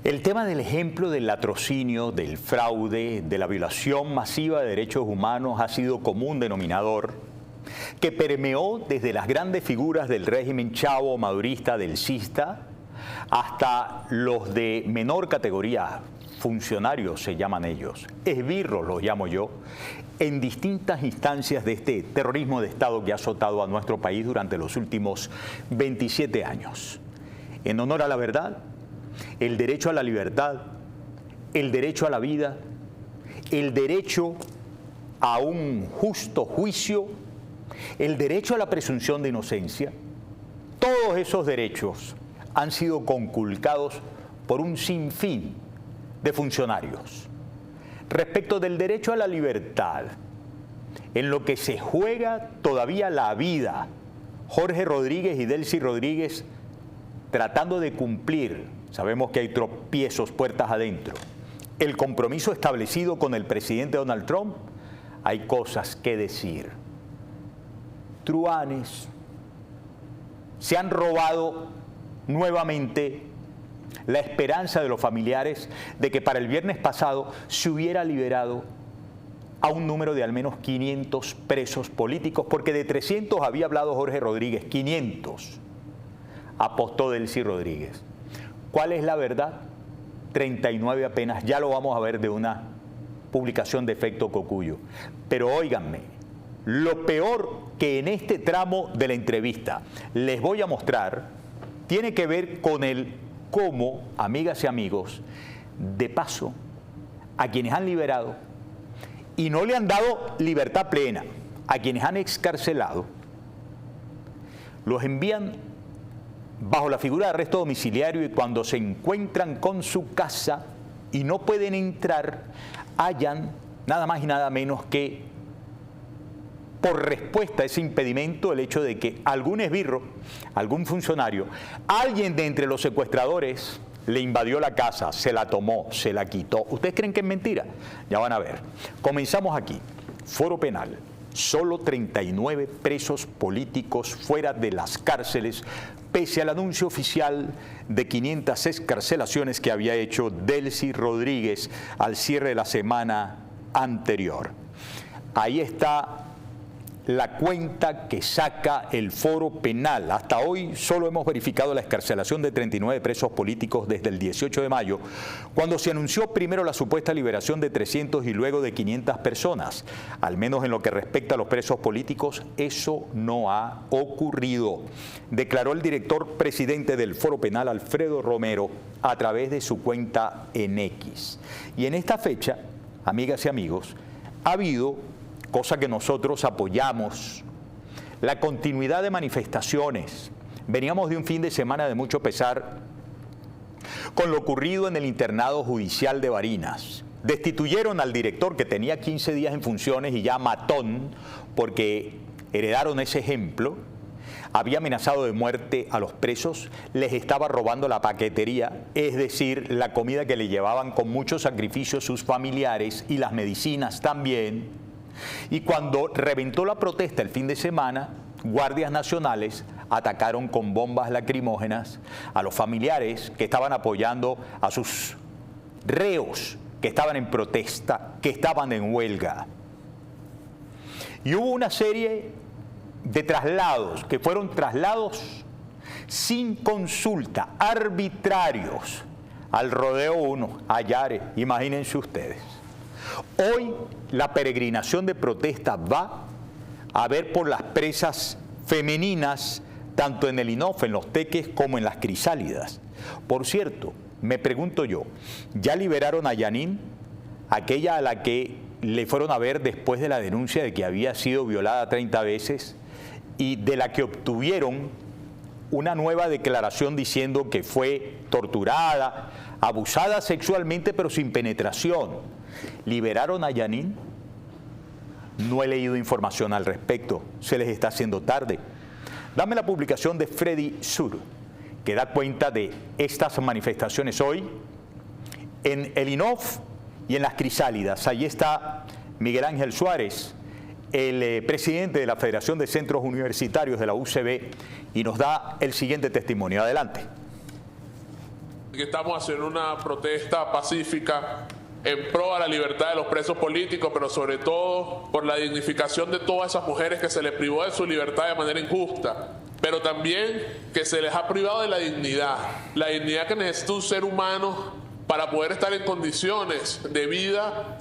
El tema del ejemplo del latrocinio, del fraude, de la violación masiva de derechos humanos ha sido común denominador que permeó desde las grandes figuras del régimen chavo madurista del CISTA hasta los de menor categoría, funcionarios se llaman ellos, esbirros los llamo yo, en distintas instancias de este terrorismo de Estado que ha azotado a nuestro país durante los últimos 27 años. En honor a la verdad, el derecho a la libertad, el derecho a la vida, el derecho a un justo juicio, el derecho a la presunción de inocencia, todos esos derechos han sido conculcados por un sinfín de funcionarios. Respecto del derecho a la libertad, en lo que se juega todavía la vida, Jorge Rodríguez y Delcy Rodríguez tratando de cumplir, sabemos que hay tropiezos puertas adentro, el compromiso establecido con el presidente Donald Trump, hay cosas que decir. Truhanes, se han robado nuevamente la esperanza de los familiares de que para el viernes pasado se hubiera liberado a un número de al menos 500 presos políticos, porque de 300 había hablado Jorge Rodríguez, 500 apostó Delcy Rodríguez. ¿Cuál es la verdad? 39 apenas, ya lo vamos a ver de una publicación de Efecto Cocuyo. Pero óiganme, lo peor que en este tramo de la entrevista les voy a mostrar tiene que ver con el cómo, amigas y amigos, de paso, a quienes han liberado y no le han dado libertad plena, a quienes han excarcelado, los envían bajo la figura de arresto domiciliario y cuando se encuentran con su casa y no pueden entrar, hallan nada más y nada menos que por respuesta a ese impedimento el hecho de que algún esbirro, algún funcionario, alguien de entre los secuestradores le invadió la casa, se la tomó, se la quitó. ¿Ustedes creen que es mentira? Ya van a ver. Comenzamos aquí. Foro Penal. Solo 39 presos políticos fuera de las cárceles, pese al anuncio oficial de 500 excarcelaciones que había hecho Delcy Rodríguez al cierre de la semana anterior. Ahí está la cuenta que saca el Foro Penal. Hasta hoy solo hemos verificado la excarcelación de 39 presos políticos desde el 18 de mayo, cuando se anunció primero la supuesta liberación de 300 y luego de 500 personas. Al menos en lo que respecta a los presos políticos, eso no ha ocurrido, declaró el director presidente del Foro Penal, Alfredo Romero, a través de su cuenta en X. Y en esta fecha, amigas y amigos, ha habido, cosa que nosotros apoyamos, la continuidad de manifestaciones. Veníamos de un fin de semana de mucho pesar con lo ocurrido en el internado judicial de Barinas. Destituyeron al director que tenía 15 días en funciones y ya matón, porque heredaron ese ejemplo. Había amenazado de muerte a los presos, les estaba robando la paquetería, es decir, la comida que le llevaban con mucho sacrificio sus familiares y las medicinas también. Y cuando reventó la protesta el fin de semana, guardias nacionales atacaron con bombas lacrimógenas a los familiares que estaban apoyando a sus reos que estaban en protesta, que estaban en huelga. Y hubo una serie de traslados, que fueron traslados sin consulta, arbitrarios, al Rodeo 1, a Yare, imagínense ustedes. Hoy la peregrinación de protesta va a ver por las presas femeninas, tanto en el INOF, en los Teques, como en las Crisálidas. Por cierto, me pregunto yo, ¿ya liberaron a Yanin, aquella a la que le fueron a ver después de la denuncia de que había sido violada 30 veces y de la que obtuvieron una nueva declaración diciendo que fue torturada, abusada sexualmente pero sin penetración? ¿Liberaron a Yanin? No he leído información al respecto, se les está haciendo tarde. Dame la publicación de Freddy Sur, que da cuenta de estas manifestaciones hoy en el INOF y en las Crisálidas. Ahí está Miguel Ángel Suárez, el presidente de la Federación de Centros Universitarios de la UCB, y nos da el siguiente testimonio. Adelante. que estamos haciendo una protesta pacífica en pro a la libertad de los presos políticos, pero sobre todo por la dignificación de todas esas mujeres que se les privó de su libertad de manera injusta, pero también que se les ha privado de la dignidad que necesita un ser humano para poder estar en condiciones de vida.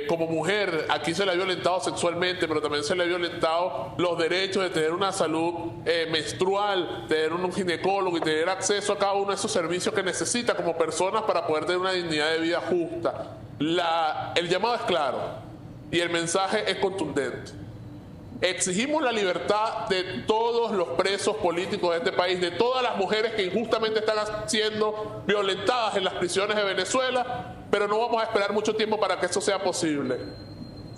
Como mujer, aquí se le ha violentado sexualmente, pero también se le ha violentado los derechos de tener una salud menstrual, tener un ginecólogo y tener acceso a cada uno de esos servicios que necesita como personas para poder tener una dignidad de vida justa. El llamado es claro y el mensaje es contundente. Exigimos la libertad de todos los presos políticos de este país, de todas las mujeres que injustamente están siendo violentadas en las prisiones de Venezuela, pero no vamos a esperar mucho tiempo para que eso sea posible.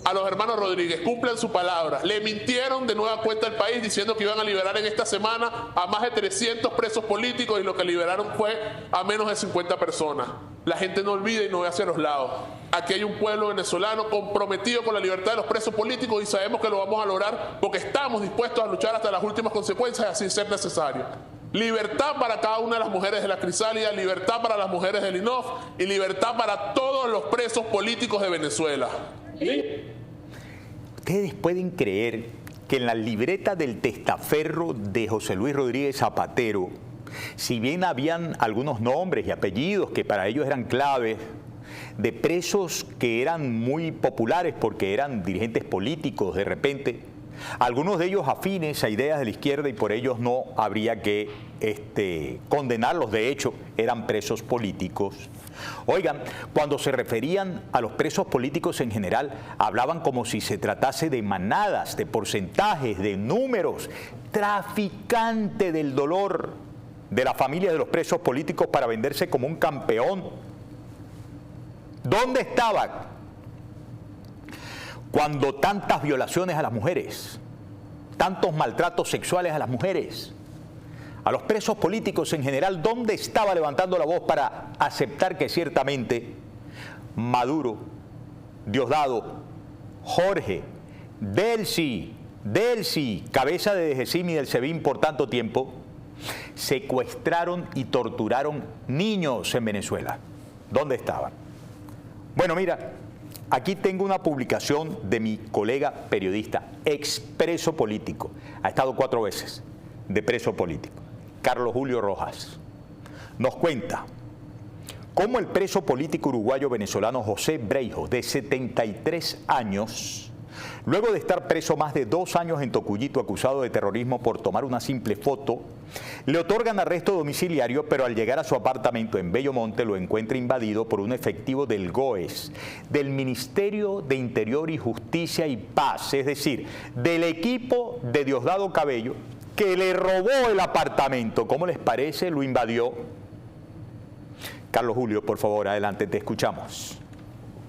A los hermanos Rodríguez, cumplan su palabra. Le mintieron de nueva cuenta al país diciendo que iban a liberar en esta semana a más de 300 presos políticos y lo que liberaron fue a menos de 50 personas. La gente no olvida y no ve hacia los lados. Aquí hay un pueblo venezolano comprometido con la libertad de los presos políticos y sabemos que lo vamos a lograr porque estamos dispuestos a luchar hasta las últimas consecuencias y así ser necesario. Libertad para cada una de las mujeres de la Crisálida, libertad para las mujeres del INOF y libertad para todos los presos políticos de Venezuela. ¿Ustedes pueden creer que en la libreta del testaferro de José Luis Rodríguez Zapatero, si bien habían algunos nombres y apellidos que para ellos eran claves, de presos que eran muy populares porque eran dirigentes políticos de repente, algunos de ellos afines a ideas de la izquierda y por ellos no habría que condenarlos, de hecho eran presos políticos? Oigan, cuando se referían a los presos políticos en general, hablaban como si se tratase de manadas, de porcentajes, de números, traficante del dolor de la familia de los presos políticos para venderse como un campeón. ¿Dónde estaban cuando tantas violaciones a las mujeres, tantos maltratos sexuales a las mujeres, a los presos políticos en general? ¿Dónde estaba levantando la voz para aceptar que ciertamente Maduro, Diosdado, Jorge, Delcy, cabeza de DGCIM y del SEBIN por tanto tiempo, secuestraron y torturaron niños en Venezuela? ¿Dónde estaban? Bueno, mira, aquí tengo una publicación de mi colega periodista, expreso político, ha estado 4 veces de preso político, Carlos Julio Rojas. Nos cuenta cómo el preso político uruguayo-venezolano José Breijo, de 73 años, luego de estar preso más de 2 años en Tocuyito acusado de terrorismo por tomar una simple foto, le otorgan arresto domiciliario, pero al llegar a su apartamento en Bellomonte lo encuentra invadido por un efectivo del GOES, del Ministerio de Interior y Justicia y Paz, es decir, del equipo de Diosdado Cabello, que le robó el apartamento. ¿Cómo les parece? Lo invadió. Carlos Julio, por favor, adelante, te escuchamos.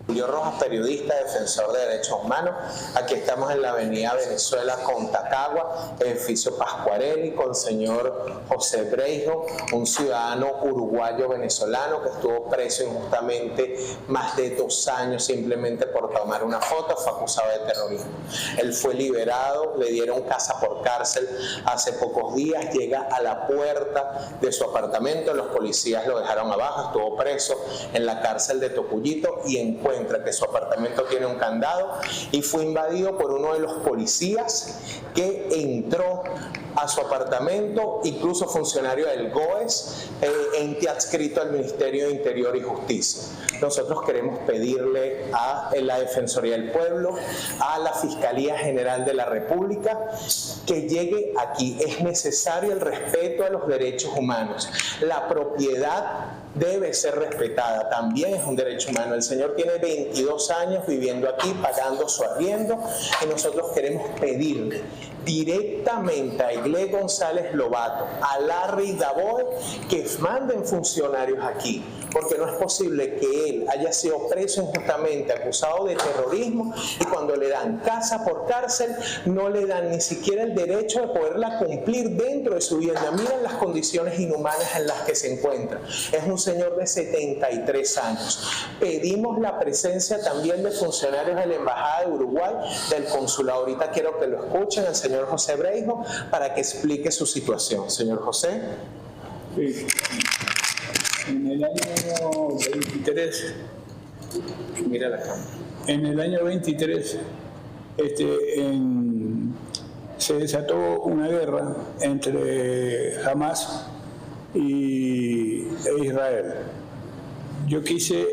Julio Rojas, periodista, defensor de derechos humanos. Aquí estamos en la avenida Venezuela con Tacagua, edificio Pascuarelli, con el señor José Breijo, un ciudadano uruguayo-venezolano que estuvo preso injustamente más de 2 años simplemente por tomar una foto, fue acusado de terrorismo. Él fue liberado, le dieron casa por cárcel hace pocos días, llega a la puerta de su apartamento, los policías lo dejaron abajo, estuvo preso en la cárcel de Tocuyito y encuentra que su apartamento tiene un candado y fue invadido por uno de los policías que entró a su apartamento, incluso funcionario del GOES, ente adscrito al Ministerio de Interior y Justicia. Nosotros queremos pedirle a la Defensoría del Pueblo, a la Fiscalía General de la República, que llegue aquí. Es necesario el respeto a los derechos humanos. La propiedad debe ser respetada, también es un derecho humano. El señor tiene 22 años viviendo aquí, pagando su arriendo, y nosotros queremos pedirle directamente a Iglé González Lobato, a Larry Daboe, que manden funcionarios aquí, porque no es posible que él haya sido preso injustamente, acusado de terrorismo, y cuando le dan casa por cárcel, no le dan ni siquiera el derecho de poderla cumplir dentro de su vivienda. Miren las condiciones inhumanas en las que se encuentra. Es un señor de 73 años. Pedimos la presencia también de funcionarios de la Embajada de Uruguay, del consulado. Ahorita quiero que lo escuchen al señor José Breijo para que explique su situación. Señor José. Sí. En el año 23, Mira la cámara. en el año 23, se desató una guerra entre Hamas e Israel. Yo quise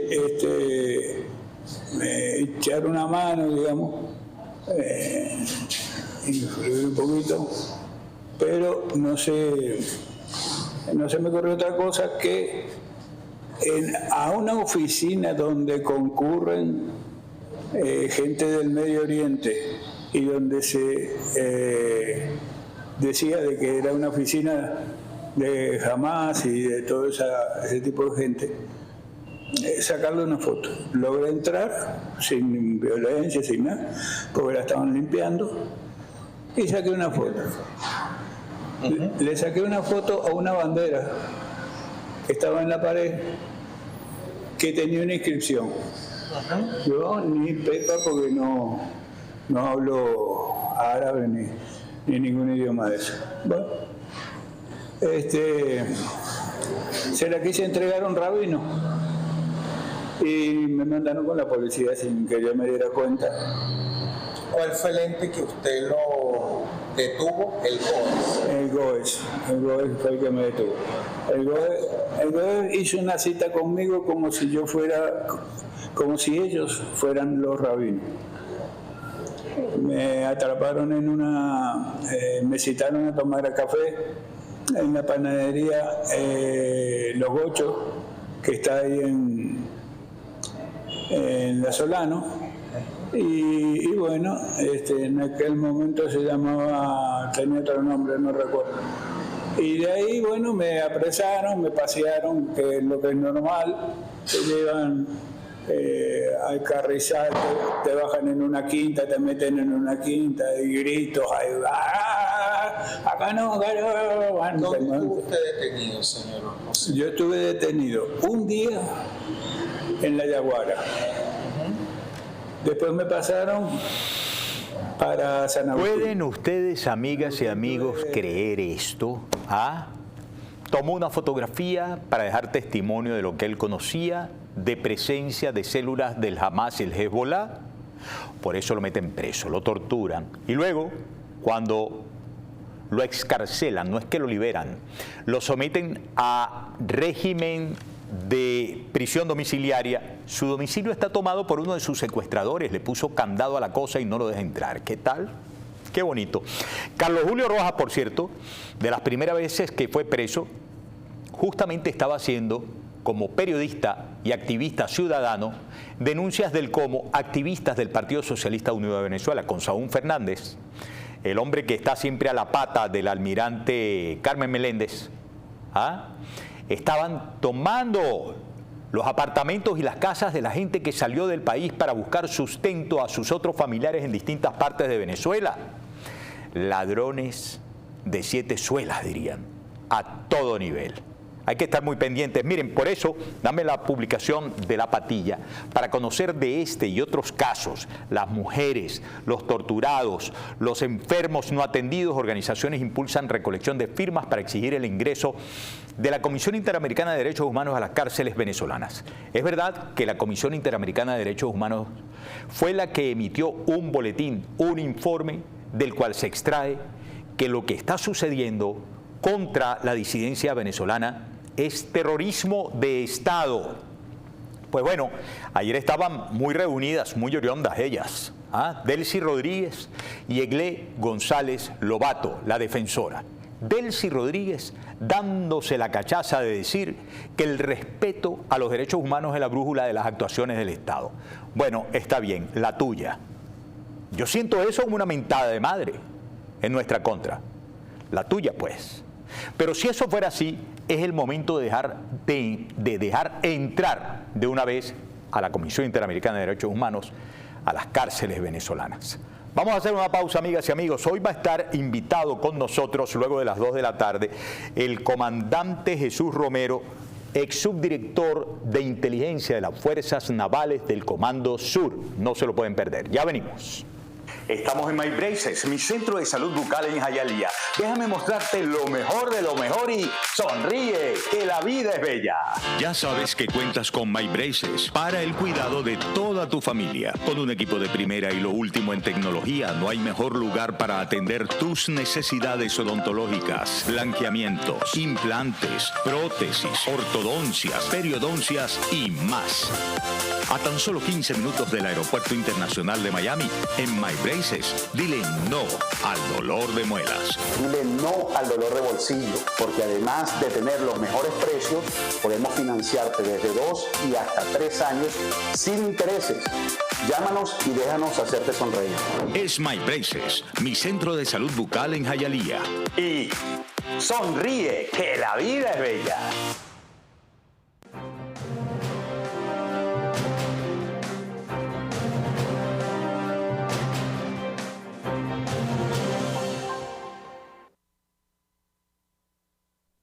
echar una mano, digamos, influir un poquito, pero no se me ocurrió otra cosa que a una oficina donde concurren gente del Medio Oriente y donde se decía de que era una oficina de Hamas y de todo ese tipo de gente, sacarle una foto. Logré entrar sin violencia, sin nada, porque la estaban limpiando, y saqué una foto. Le saqué una foto a una bandera que estaba en la pared que tenía una inscripción. Yo ni pepa porque no hablo árabe ni ningún idioma de eso. Bueno, se la quise entregar a un rabino y me mandaron con la policía sin que yo me diera cuenta. ¿Cuál fue el ente que usted lo detuvo? El GOES. El GOES fue el que me detuvo. El GOES hizo una cita conmigo como si ellos fueran los rabinos. Me atraparon me citaron a tomar café en la panadería Los Gochos, que está ahí en La Solano. Y bueno, en aquel momento tenía otro nombre, no recuerdo. Y de ahí, bueno, me apresaron, me pasearon, que es lo que es normal, te llevan al carrizal, te bajan en una quinta, te meten en una quinta, y gritos, acá no. ¿Dónde estuvo usted detenido, señor José? Yo estuve detenido un día en La Yaguara. Después me pasaron para San Agustín. ¿Pueden ustedes, amigas y amigos, creer esto? Tomó una fotografía para dejar testimonio de lo que él conocía de presencia de células del Hamas y el Hezbollah. Por eso lo meten preso, lo torturan. Y luego, cuando lo excarcelan, no es que lo liberan, lo someten a régimen de prisión domiciliaria. Su domicilio está tomado por uno de sus secuestradores, le puso candado a la cosa y no lo deja entrar. ¿Qué tal? Qué bonito. Carlos Julio Rojas, por cierto, de las primeras veces que fue preso, justamente estaba haciendo, como periodista y activista ciudadano, denuncias del cómo activistas del Partido Socialista Unido de Venezuela, con Saúl Fernández, el hombre que está siempre a la pata del almirante Carmen Meléndez, estaban tomando los apartamentos y las casas de la gente que salió del país para buscar sustento a sus otros familiares en distintas partes de Venezuela. Ladrones de 7 suelas, dirían, a todo nivel. Hay que estar muy pendientes. Miren, por eso, dame la publicación de La Patilla para conocer de este y otros casos. Las mujeres, los torturados, los enfermos no atendidos. Organizaciones impulsan recolección de firmas para exigir el ingreso de la Comisión Interamericana de Derechos Humanos a las cárceles venezolanas. Es verdad que la Comisión Interamericana de Derechos Humanos fue la que emitió un boletín, un informe del cual se extrae que lo que está sucediendo contra la disidencia venezolana es terrorismo de Estado. Pues bueno, ayer estaban muy reunidas, muy oriondas ellas, Delcy Rodríguez y Eglé González Lobato, la defensora. Delcy Rodríguez dándose la cachaza de decir que el respeto a los derechos humanos es la brújula de las actuaciones del Estado. Bueno, está bien, la tuya. Yo siento eso como una mentada de madre en nuestra contra. La tuya, pues. Pero si eso fuera así, es el momento de dejar entrar de una vez a la Comisión Interamericana de Derechos Humanos a las cárceles venezolanas. Vamos a hacer una pausa, amigas y amigos. Hoy va a estar invitado con nosotros, luego de las 2 de la tarde, el comandante Jesús Romero, ex subdirector de inteligencia de las Fuerzas Navales del Comando Sur. No se lo pueden perder. Ya venimos. Estamos en My Braces, mi centro de salud bucal en Hialeah. Déjame mostrarte lo mejor de lo mejor y sonríe, que la vida es bella. Ya sabes que cuentas con My Braces para el cuidado de toda tu familia. Con un equipo de primera y lo último en tecnología, no hay mejor lugar para atender tus necesidades odontológicas, blanqueamientos, implantes, prótesis, ortodoncias, periodoncias y más. A tan solo 15 minutos del Aeropuerto Internacional de Miami, en My Braces, dile no al dolor de muelas. Dile no al dolor de bolsillo, porque además de tener los mejores precios, podemos financiarte desde 2 y hasta 3 años sin intereses. Llámanos y déjanos hacerte sonreír. Es My Braces, mi centro de salud bucal en Hialeah. Y sonríe, que la vida es bella.